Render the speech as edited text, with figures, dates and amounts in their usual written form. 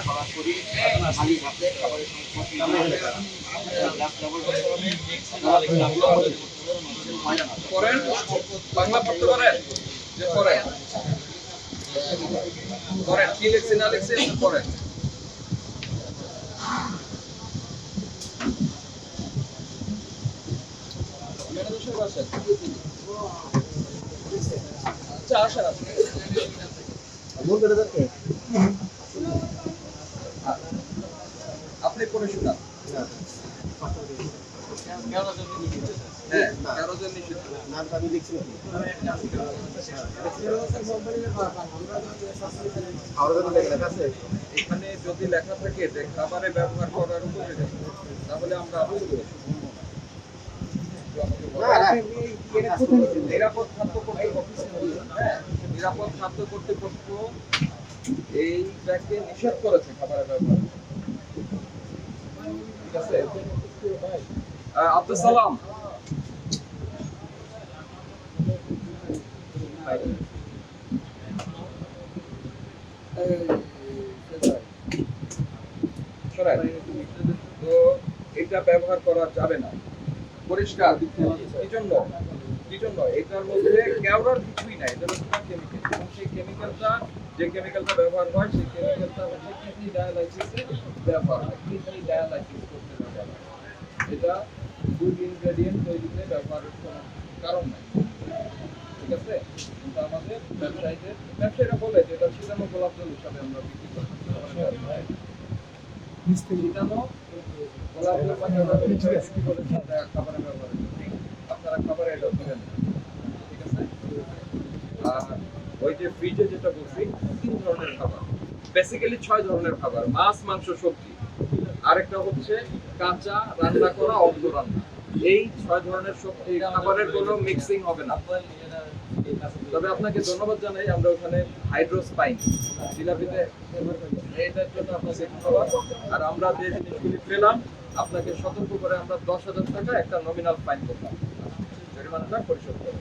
সরাসরি খালি হাতে খাবারের করেন বাংলা পড়তে পারেন যে করেন করেন কি লিখছি না লিখছি করেন আচ্ছা আসেন আপনি করে শোনান হ্যাঁ 11 জন নিষিদ্ধ এখানে যদি লেখা থাকে যে খাবারে ব্যবহার করার উপরে তাহলে আমরা নিরাপদ খাদ্য কর্তৃপক্ষ হ্যাঁ নিরাপদ খাদ্য কর্তৃপক্ষ এইটাকে নিষেধ করেছে খাবারের ব্যবহার ঠিক আছে আব্দুল সালাম তো এটা ব্যবহার করা যাবে না পরিষ্কার কি জন্য এটার মধ্যে কেওড়ার কিছুই নাই এটা হচ্ছে কেমিক্যাল এবং সেই কেমিক্যালটা যে কেমিক্যালটা ব্যবহার হয় সেই কেমিক্যালটা হচ্ছে কিডনি ডায়ালাইসিসে ব্যবহার হয় কিডনি ডায়ালাইসিস করতে ব্যবহার হয় এটা গুড ইনগ্রেডিয়েন্ট তৈরিতে ব্যবহারের কোনো কারণ নাই ঠিক আছে কিন্তু আমাদের ব্যবসায়ীরা বলে যে এটা ছিটানো গোলাপ জল হিসাবে আমরা বিক্রি করি ছিটানো গোলাপ জল খাবারে ব্যবহার আপনারা খাবারে এটা দিবেন ঠিক আছে আর ওই যে ফ্রিজে যেটা বলছি 3 ধরনের খাবার বেসিক্যালি 6 ধরনের খাবার মাছ মাংস সবজি আরেকটা হচ্ছে কাঁচা রান্না করা অর্ধ রান্না এই 6 ধরনের সবজি খাবারের কোনো মিক্সিং হবে না তবে আপনাকে ধন্যবাদ জানাই আমরা ওখানে হাইড্রোস পাই জিলাপিতে এটার জন্য আপনাকে ধন্যবাদ আর আমরা যে জিনিসগুলি পেলাম আপনাকে সতর্ক করে আমরা 10,000 টাকা একটা নমিনাল ফাইন করলাম জরিমানাটা পরিশোধ করুন